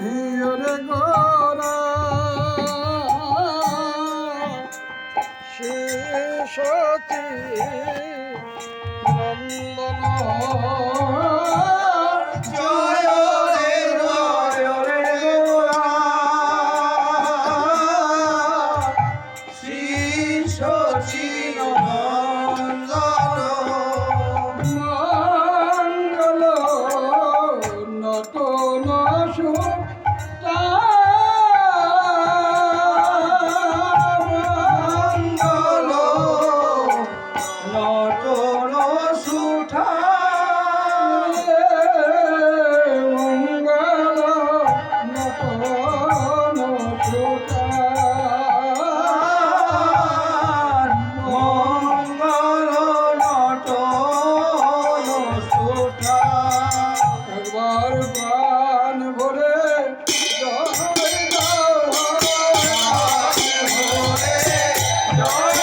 হিয়রে গোরা শিশতি নন্দন জয় রে গোরা শ্রী সচিনন্দন মঙ্গল নতন সুতা মঙ্গল নটন সুঠা মঙ্গল নতন সুতা মঙ্গল নটন সুঠা একবার প্রাণ ভরে জয় দাও প্রাণ ভরে জয়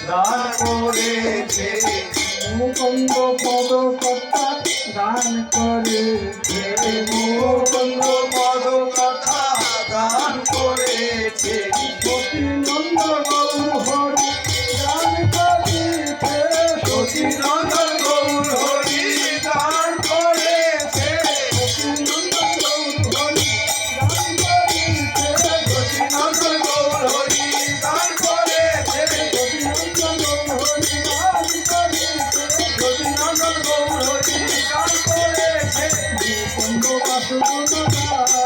দান করেছে মুকুন্দ পদ কথা গান করেছে মুকুন্দ পদ কথা গান করেছে সতী নন্দ গৌর হরি গান করেছে সতী নন্দন গৌর হরি গান করেছে সতী নন্দ গৌর হরি গান করেছে সতী নন্দন গৌর হরি গান করেছে সতী নন্দ গৌর হরি গান করেছে সতী নন্দন গৌর হরি গান করেছে মুকুন্দ বাসুদেব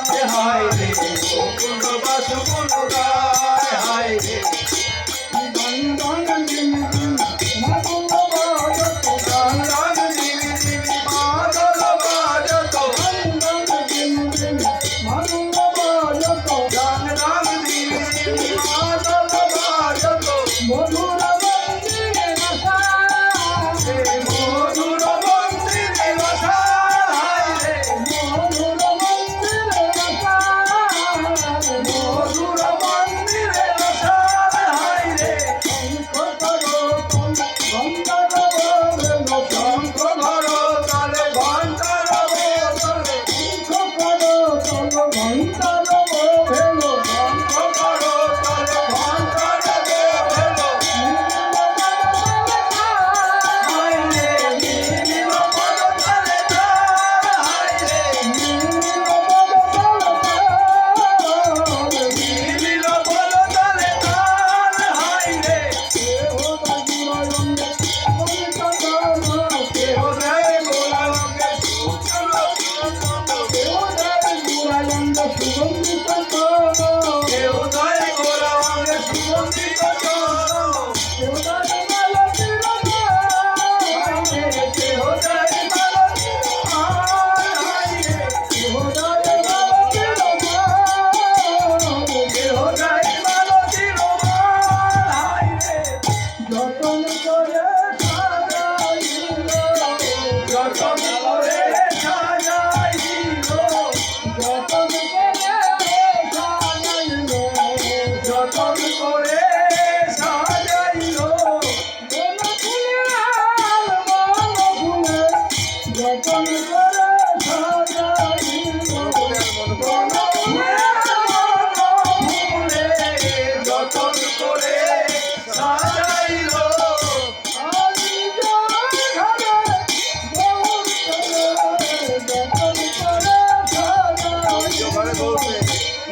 ঘরে বলতে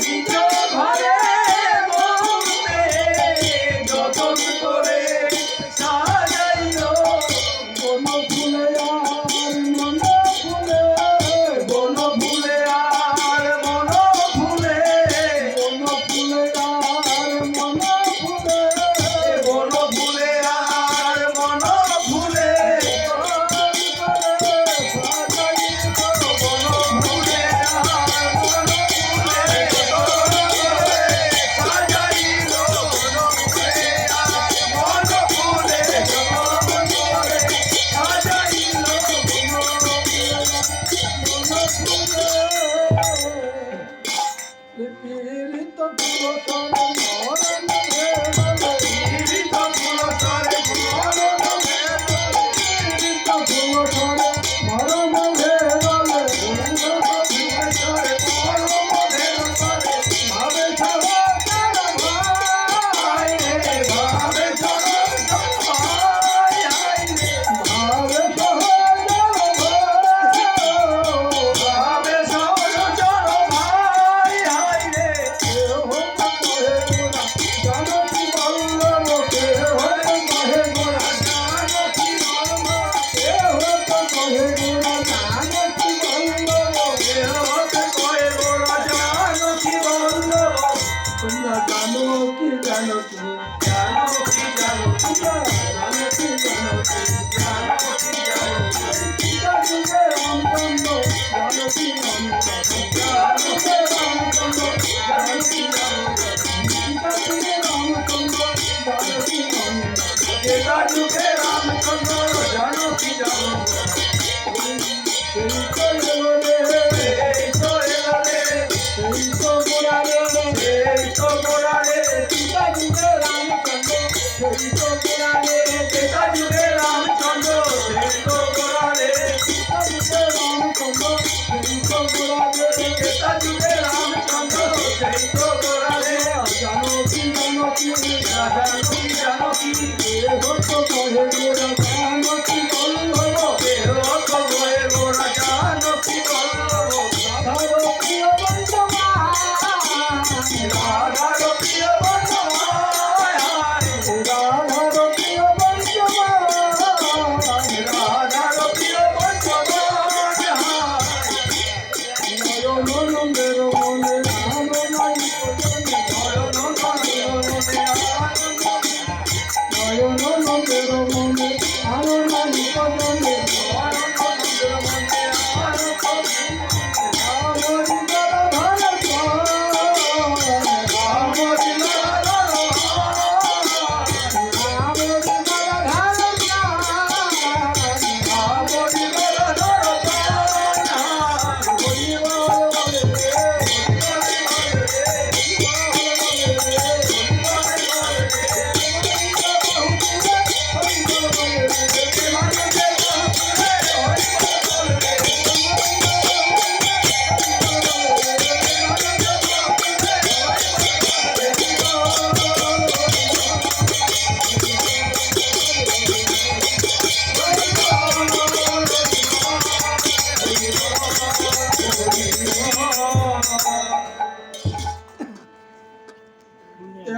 নিজ ঘরে বলতে যতন করে সাজাইলো বন ফুলে আর মন ফুলে বন ফুলে আর মন ফুলে বন ফুলে আর মন ফুলে বন ফুলে আর মন ফুলে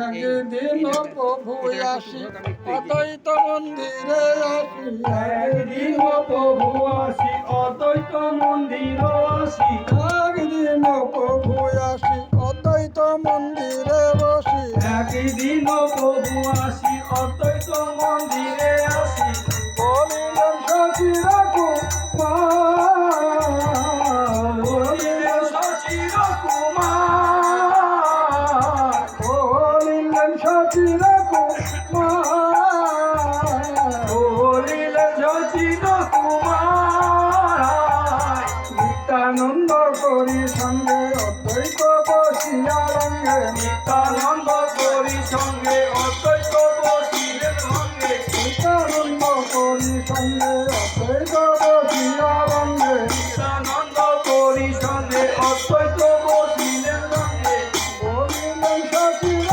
একদিন প্রভু আসি অদ্বৈত মন্দিরে আসি একদিন প্রভু আসি অদ্বৈত মন্দিরে আসি একদিন প্রভু আসি অদ্বৈত মন্দিরে বসি একদিন প্রভু আসি অদ্বৈত মন্দিরে আসি বলিলেন সচির কুমার বলিলেন সচির কুমার সচির কুমার বলিলেন সচির কুমার নিত্যানন্দ করি সঙ্গে অদ্বৈত বসিয়া রঙ্গে নিত্যানন্দ করি সঙ্গে অদ্বৈত বসিলেন রঙ্গে নিত্যানন্দ করি সঙ্গে অদ্বৈত বসিয়া রঙ্গে নিত্যানন্দ করি সঙ্গে অদ্বৈত বসিলেন রঙ্গে বলিলেন সচির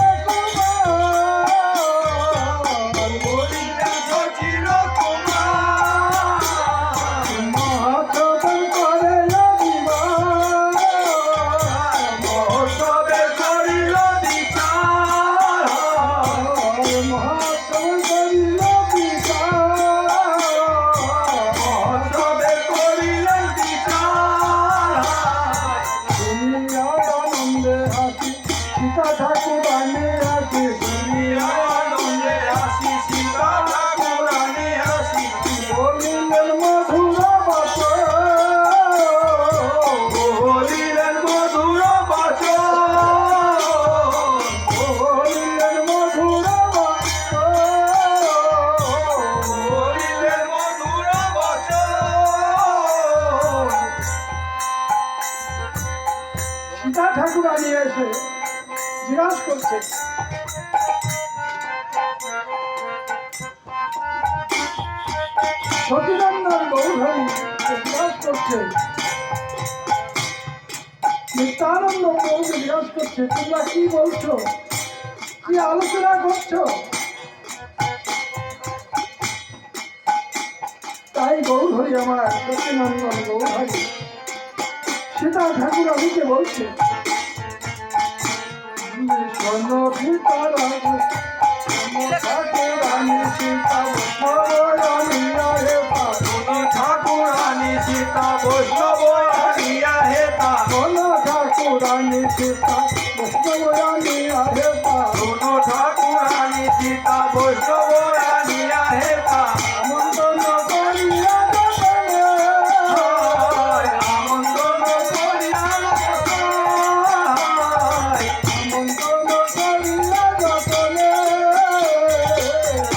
সীতা ঠাকুরানী এসে জিজ্ঞাসা করছে, সচিনন্দন গৌরহরি জিজ্ঞাসা করছে, নিত্যানন্দ প্রভুকে জিজ্ঞাসা করছে, তোমরা কি বলছো, কি আলোচনা করছো? তাই গৌরহরি আমার সচিনন্দন গৌরহরি সীতা ঠাকুরানীকে বলছে, শোনো সীতারাম, ঠাকুরানী সীতা বৈষ্ণবরানিয়া হে শোনো ঠাকুরানী সীতা বৈষ্ণবরানিয়া হে তা। শোনো ঠাকুরানী সীতা বৈষ্ণবরানিয়া হে শোনো ঠাকুরানী সীতা বৈষ্ণবরানিয়া হে তা। আমন্ত্রণ করিয়া যতনে, আমন্ত্রণ করিয়া আমন্ত্রণ করিয়া যতনে,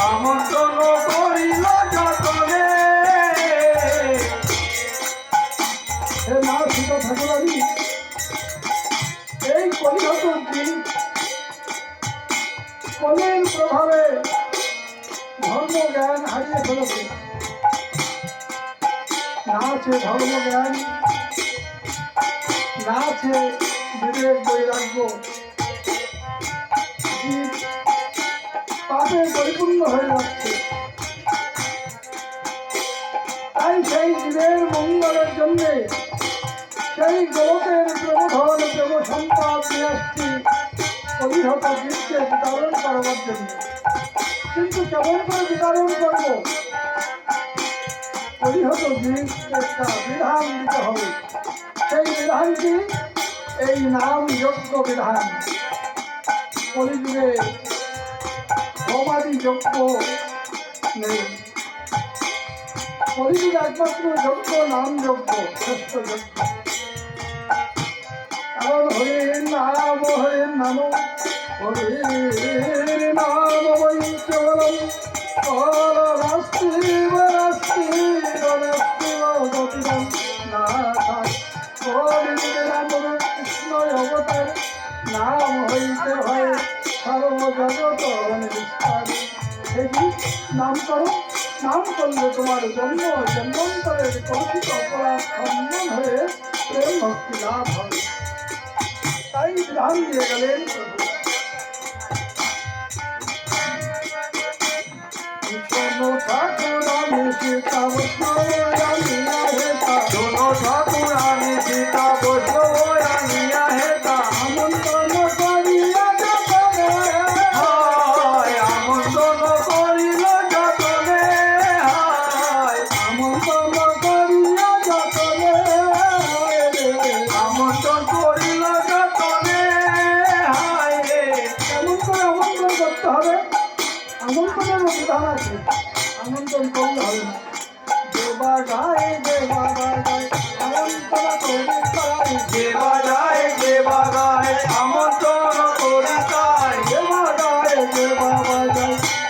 আমন্ত্রণ করিল যতনে। হে মা সীতা ঠাকুরানী, এই কলিহতটি কলির প্রভাবে ধর্মজ্ঞান হারিয়ে ফেলেছে। না আছে ধর্মজ্ঞান, না আছে বিবেক বৈরাগ্য, জীব পাপে পরিপূর্ণ হয়ে যাচ্ছে। তাই সেই জীবের মঙ্গলের জন্য সেই জগতের প্রবোধন প্রেম সম্পদ নিয়ে আসছি কলিহত জীবকে বিতরণ করবার জন্য। কিন্তু কেমন করে বিতরণ করব? কলিহত জীব একটা বিধান দিতে হবে। সেই বিধানটি এই নাম যজ্ঞ বিধান। কলিযুগে হোমাদি যজ্ঞ নেই, কলিযুগে একমাত্র যজ্ঞ নাম যজ্ঞ, শ্রেষ্ঠ যজ্ঞ। কারণ হরির নাম হরির নাম বৈ কেবলম কলরাস্তিব রাস্তিব রাস্তিব গতিরম নাথ। কলিযুগে নাম কৃষ্ণ অবতার, নাম হইতে হয় সর্বজগত নিস্তার। দেখি নাম করো, নাম করলে তোমার জন্ম জন্মান্তরের কৌশিক অপরাধ খণ্ডন হয়ে প্রেম ভক্তি লাভ হবে। তাই বিধান দিয়ে গেলেন প্রভু। শোনো ঠাকুরানী সীতা বৈষ্ণবরানিয়া হে তা। শোনো ঠাকুরানী সীতা বৈষ্ণবরানিয়া হে তা। আমন্ত্রণ করিয়া যতনে, আমন্ত্রণ করিল যতনে। আমন্ত্রণ করিয়া যতনে, আমন্ত্রণ করিল যতনে। কেমন করে আমন্ত্রণ করতে হবে? আমন্ত্রণের বিধান আছে, আমন্ত্রণ করলে হবে না। দেবা গায়ে আমন্ত্রণ করে তাই, যে বাজায় যে বাজায় আমন্ত্রণ করি তাই। দেবা গায়ে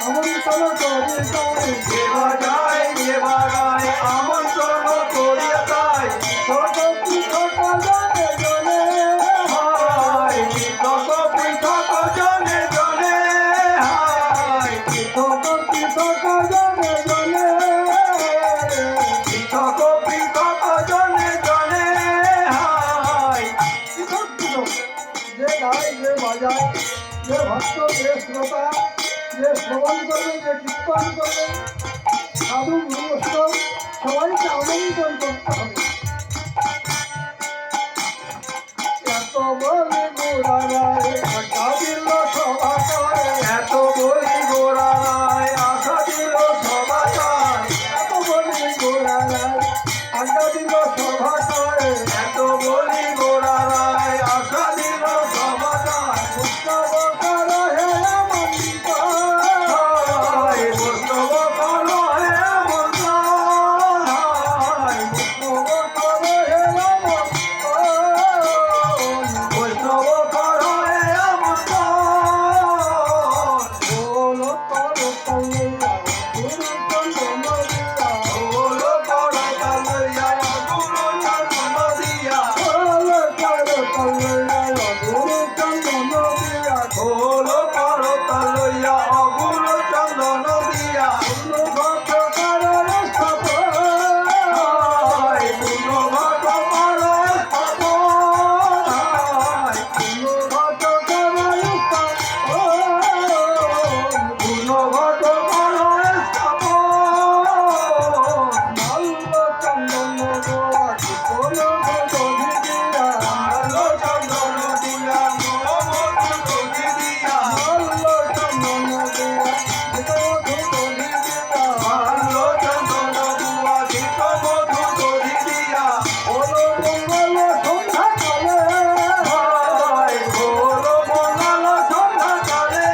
আমন্ত্রণ করে তাই। যে বাজায় যে বাজায় আমন্ত্রণ করি তাই। ছোট পৃথক জনে জনে, পৃথক পৃথক জনে জনে। ছোট পৃথক জনে জনে, পৃথক পৃথক জনে জনে। পৃথক পৃথক যে গায়, যে বাজায়, যে ভক্ত, যে শ্রোতা, যে শ্রবণ করবে, যে কীর্তন করবে, সাধু গুরু বৈষ্ণব সবাইকে আমন্ত্রণ করতে হবে। এত বলে গোড়ায় আজ্ঞা দিল সভা করে, এত বলি গোড়ায় আশা দিল সবাই। এত বলে গোড়ায় আজ্ঞা দিল সভা করে। এত বলি গোড়ায় আশা দিল সবাই। বৈষ্ণব কর হে বৈষ্ণব করো হে মন্ত্র। আমন্ত্রণ, বৈষ্ণব করো হে মন্ত্র। লইয়া অগুণ চন্দন দিয়া ঘট কর স্থাপন পূর্ণ ঘট কর স্থাপন ঘট কর পূর্ণ ঘট কর স্থাপন মাল্য চন্দন গোয়া কোন গধি দিয়া আলো চন্দন দিয়া মধু দধি দিয়া মাল্য চন্দন গোয়া গধি দিয়া আলো চন্দন দিয়া ঘিত মধু দধি দিয়া ওলো মঙ্গল সন্ধ্যা কালে ঘোর মঙ্গল সন্ধ্যা কালে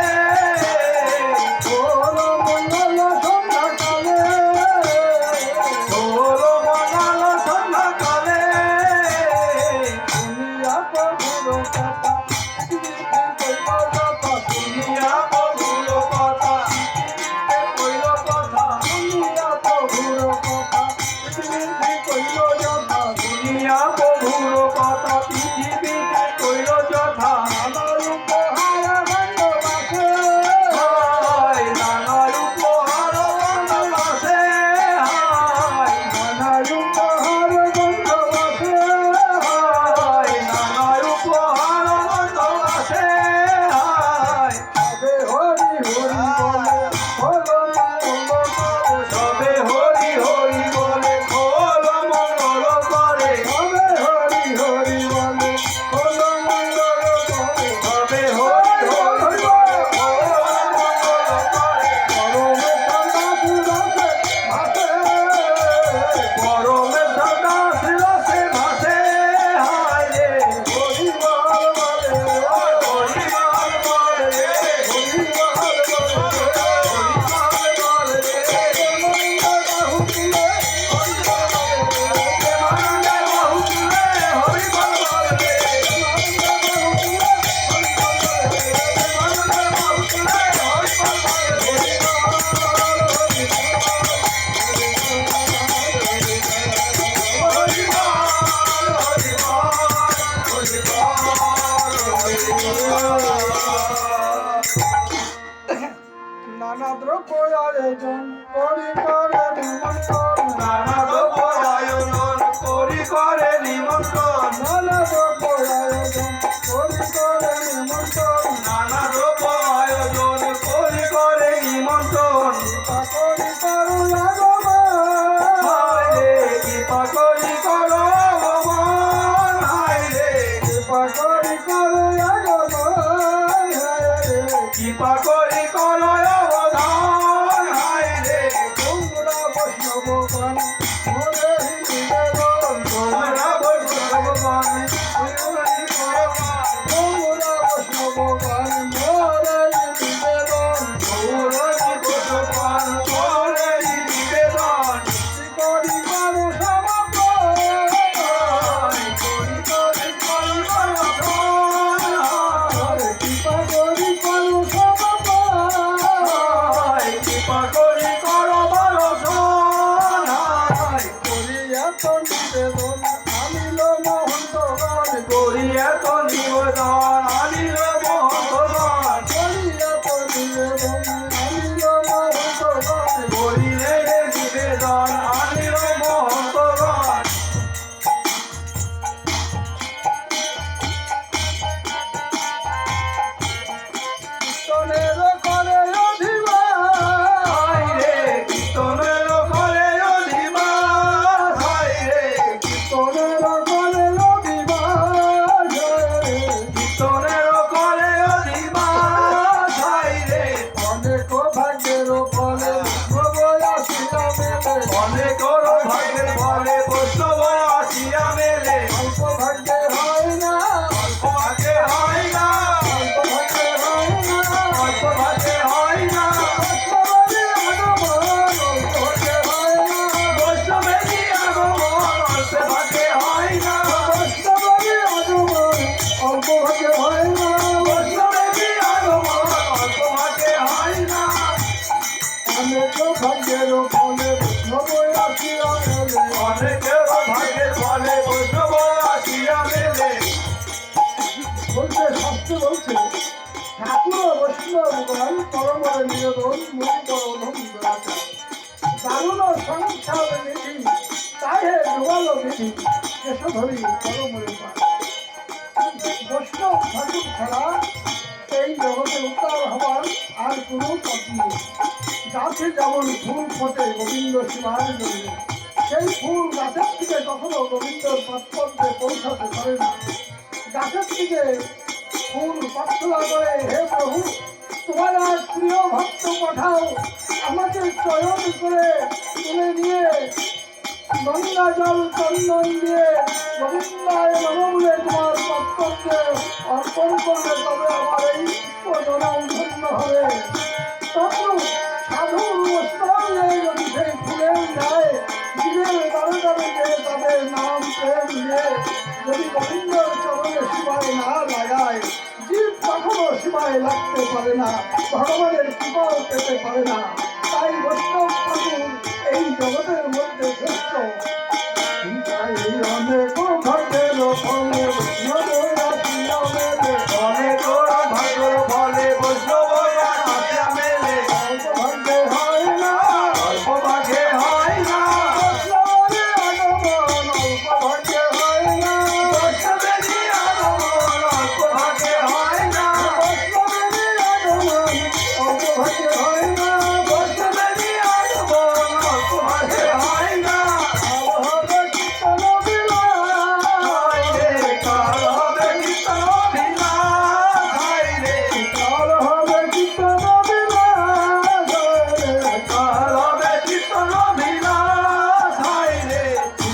ওলো মঙ্গল সন্ধ্যা কালে ঘোর মঙ্গল সন্ধ্যা কালে দুনিয়া প্রভুর কথা পৃথিবীতে কইল কথা দুনিয়া প্রভুর কথা পৃথিবীতে কইল কথা দুনিয়া প্রভুর কথা পৃথিবীতে কইল যথা দুনিয়া প্রভুর কথা পৃথিবীতে কইল যথা আমার উপহার বন্ধবাসে হায় নানার উপহার বন্দবাসে হায় আমার উপহার বন্ধবাসে হায় নানার উপহার বন্দবাসে হায় তবে হরি হরি বলে হল মঙ্গল করে সবে হরি হরি বলে হল মঙ্গল করে তবে হরি হরি বলে হল সবে হরি হরি বলে মঙ্গল করে পরমে সদা শিরসে ভাসে হায় রে হরি বল বলে হরি বল বলে রে হরি বল বলে হরি বল বলে রে প্রেমানন্দে বাহুতুলে হরি বল বলে রে প্রেমানন্দে বাহুতুলে হরি বল বলে রে হরি বল হরি বল নানা দ্রব্য আয়োজন করি করে নিমন্ত্রণ নানা দ্রব্য আয়োজন করি করে নিমন্ত্রণ নানা দ্রব্য আয়োজন করি করে নিমন্ত্রণ নানা দ্রব্য আয়োজন করি করে নিমন্ত্রণ করি করু আগমন হায় রে কৃপা করি করো ভগবান হায় রে করি করু আগমন কৃপা করি করো অবদান হায় রে তোমরা বৈষ্ণবগণ মোরে নিবেদন তোমরা বৈষ্ণবগণ হরি ভগবান তোমরা বৈষ্ণবগণ মোরে নিবেদন গৌরী ভগবান করে নিবেদন করি করু সমর্পণ করি করি করি অবদান হায় কৃপা করি করু সমর্পণ কৃপা করি করো বরদান হায় করিয়া তো নিবেদন আনিল মহন্তগণ করিয়া তো নিবেদন আনিল মহন্তগণ করিয়া তো নিবেদন আনিল মহন্তগণ করিলে নিবেদন আনিল মহন্তগণ কীর্তনের করে অধিবাস হায় রে কীর্তনের ঘরে অধিবাস হায় রে কীর্তনের করে অধিবাস কীর্তনের ঘরে অধিবাস হায় রে অনেক ভাগ্যের ফলে প্রভু আসিয়া মেলে অনেক ভাগ্যের ফলে বৈষ্ণব আসিয়া মেলে অল্প ভাগ্যে হয় না অল্প ভাগ্যে হয় না অল্প ভাগ্যে হয় না অল্প ভাগ্যে হয় না বৈষ্ণবেরই আগমন অল্প ভাগ্যে হয় না বৈষ্ণবেরই আগমন অল্প ভাগ্যে হয় না অনেকের ভাগ্যের ফলে অনেকের ভাগ্যের ফলে বৈষ্ণব আসিয়া মেলে বলছে, শাস্ত্রে বলছে, ঠাকুর বৈষ্ণব গণ পরমরে নিবেদন মুনি পরধম দুরাচার। দারুণ সংসার নিধি তাহে ডুবাল বিধি কেশধরি পরমরে পায়। বৈষ্ণব ঠাকুর ছাড়া এই জগতে উদ্ধার হওয়ার আর কোনো পথ নেই। গাছে যেমন ফুল ফোটে গোবিন্দ শিবার জন্য, সেই ফুল গাছের থেকে কখনো গোবিন্দর তাৎপর্যে পৌঁছাতে পারে না। গাছের থেকে ফুল প্রার্থনা করে, হে প্রভু, তোমার এক প্রিয় ভক্ত পাঠাও, আমাকে চয়ন করে তুলে নিয়ে গঙ্গা জল চন্দন দিয়ে গোবিন্দায় নমঃ বলে তোমার তাৎপর্যে অর্পণ করলে তবে আমার এই জনম ধন্য হবে। তখন সাধু বৈষ্ণবরা যদি সেই ফুলের গায়ে জীবের দ্বারে দ্বারে গিয়ে তাদের নাম প্রেম দিয়ে যদি গোবিন্দর চরণে শিবায় না লাগায়, জীব কখনো শিবায় লাগতে পারে না, ভগবানের কৃপাও পেতে পারে না। তাই বৈষ্ণব ঠাকুর এই জগতের মধ্যে শ্রেষ্ঠ। তাই অনেক ভক্তের ফলে বৈষ্ণব অনেক ভাগ্যের ফলে বৈষ্ণবরা আসা মেলে, অল্প ভাগ্যে হয় না, অল্প ভাগে হয় না। বৈষ্ণবের আগমন অল্প ভাগ্যে হয় না, বৈষ্ণবেরই আগমন অল্প ভাগে হয় না। বৈষ্ণবের আগমন অল্প ভাগ্যে হয় না। বৈষ্ণবেরই আগমন অল্প ভাগে হয় না। আর হবে কীর্তন বিলাস, হায় রে, কাল হবে কীর্তন বিলাস, হায় রে, আর হবে কীর্তন বিলাস। কাল হবে কীর্তন বিলাস, হায় রে।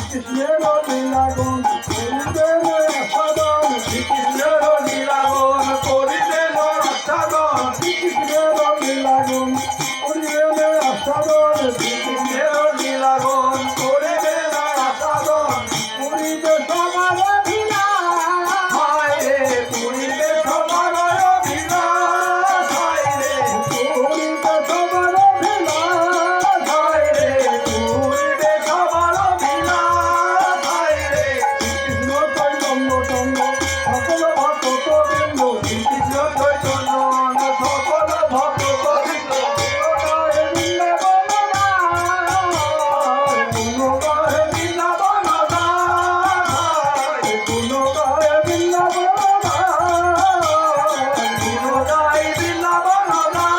কৃষ্ণের লীলাগুণ করিবেন আস্বাদন, শ্রীকৃষ্ণের লীলাগুণ করিবেন আস্বাদন, কৃষ্ণের লীলাগুণ করিবেন আস্বাদন। শ্রীকৃষ্ণের লীলাগুণ করিবেন আস্বাদন। পুরীতে সবার বিলাস, হায় রে, পুরীতে সবার বিলাস, হায় রে, পুরীতে সবার বিলাস। হায় রে, পুরীতে সবার বিলাস, হায় রে। কৃষ্ণ চৈতন্য চন্দ্র সকল ভক্তবৃন্দ, শ্রীকৃষ্ণ চৈতন্য সকল ভক্তবৃন্দ, গায়ে বৃন্দাবন গায়, গুণ গায়ে বৃন্দাবন গায়, গুণ গায়ে বৃন্দাবন গায়। গুণ গায়ে বৃন্দাবন গায়।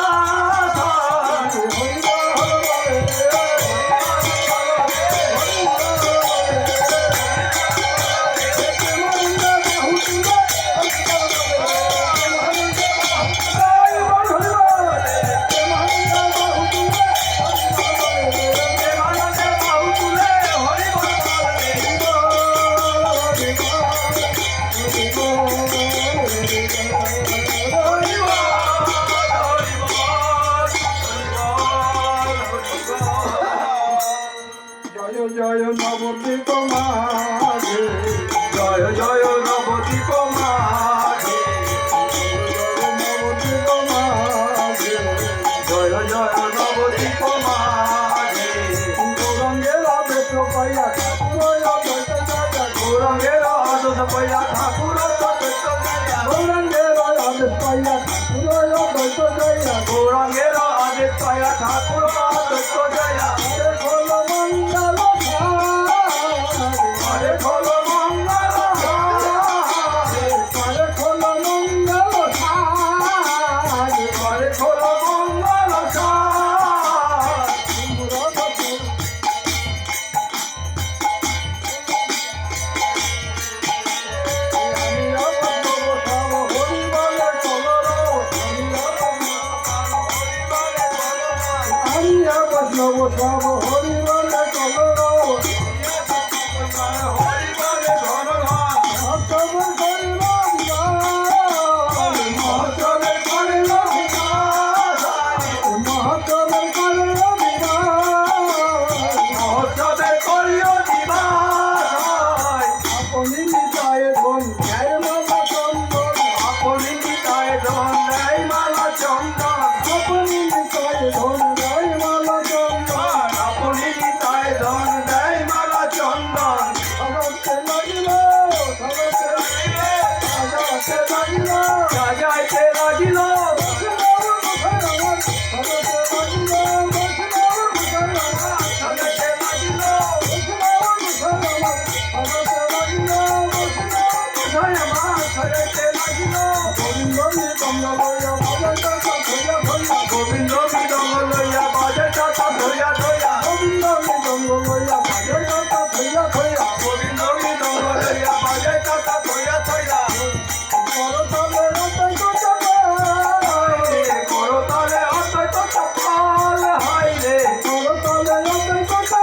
প্রেমানন্দে বাহু তুলে হরি বল বলে। হরি বল, হরি বল, হরি বল, হরি বল। জয় জয় নবদ্বীপ মাঝে, জয় জয় নবদ্বীপ মাঝে, নবদ্বীপ মাঝে, জয় জয় নবদ্বীপ মাঝে। গৌরাঙ্গের আবেশ পাইয়া ঠাকুর অদ্বৈত জয়, গৌরাঙ্গের আদর্শ পাইয়া ঠাকুর অদ্বৈত জয়া। গৌরাঙ্গের আদেশ পাইয়া ঠাকুর অদ্বৈত জয়। গৌরাঙ্গের আদেশ পাইয়া ঠাকুর অদ্বৈত জয়া। হরে খোল মঙ্গল হরে খোল মঙ্গল হারে, হরে খোল মঙ্গল হরে খোল মঙ্গল সার। বৈষ্ণব সব হরি বলে কলর, হরি বলে ঘন ঘন, সব করিল মহোৎসবে করিল বিনাশ, মহাচরণ করিল মহোৎসবে করিল দিবাস। আপনি নিতায় ধন ন্যায় মালা চন্দন, আপনি নিতায় ধন দেয় মালা চন্দন, আপনি নিতায় ধন ন্যায় মালা চন্দন। আপনি নিতায় ধন দেয় মালা চন্দন। সাজাতে লাগিল, সাজাতে লাগিল, গোবিন্দ মৃদঙ্গ লইয়া বাজায় চাচা ধইয়া ধইয়া গোবিন্দ মৃদঙ্গ লইয়া বাজে চাচা ধইয়া ধইয়া গোবিন্দ মৃদঙ্গ লইয়া বাজায় চাচা ধইয়া ধইয়া গোবিন্দ মৃদঙ্গ লইয়া বাজে চাচা ধইয়া ধইয়া করতালে রতন চাচা করতালে অদ্বৈত চপাল হাই রে করতালে রতন চাচা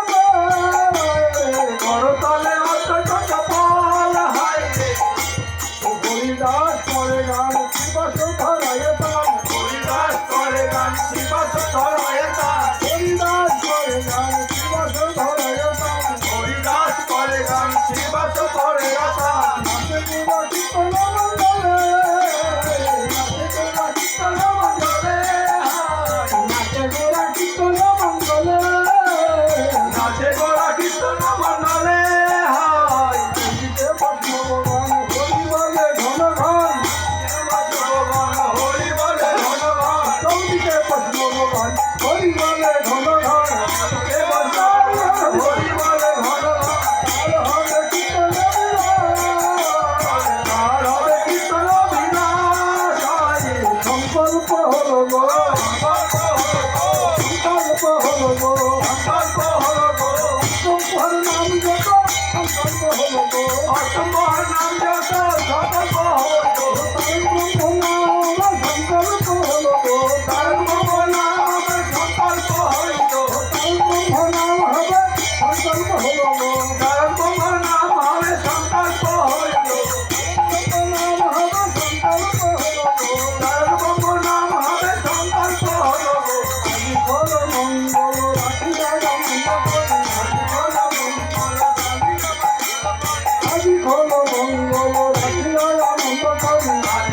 করতালে অদ্বৈত চপাল হাই রে হরিদাস করে গান শিবাস ধরায় তাম হরিদাস করে গান শিবাস ধরায় তার হরিদাস করে গান শিবাস ধরায় তাম হরিদাস করে গান শিবাস ধরায় তার নাচে গোরা কীর্তন মণ্ডলে নাচে গোরা কীর্তন মণ্ডলে নাচে গোরা কীর্তন মণ্ডলে নাচে গোরা কীর্তন মণ্ডলে হাই দিতে পদ্ম ভগবান হরি বলে ঘন ঘন হরি বলে ভগবান চৌদিকে পদ্ম ভগবান হরি বলে ঘন ঘন হরি বলে ভগবান আর হবে কীর্তন বিরাজ। তার হবে কীর্তন বিনাশ হাই সংকল্প হলো গো সংকল্প হলো গো সংকল্প হলো গো সংকল্পের নাম যত সংকল্প হলো গো অসম্ভব নাম যত সংকল্প হলো গো সংকল্প হলো গো তার নাম সংকল্প হইতো নাম হবে সংকল্প হলো গো তার নাম হবে সংকল্প হইতো নাম হবে সংকল্প হলো গো তার নাম হবে সংকল্প হলো গো আজি হলো মঙ্গল রাখি রাজা মঙ্গল আজি হলো মঙ্গল রাখি রাজা মঙ্গল আজ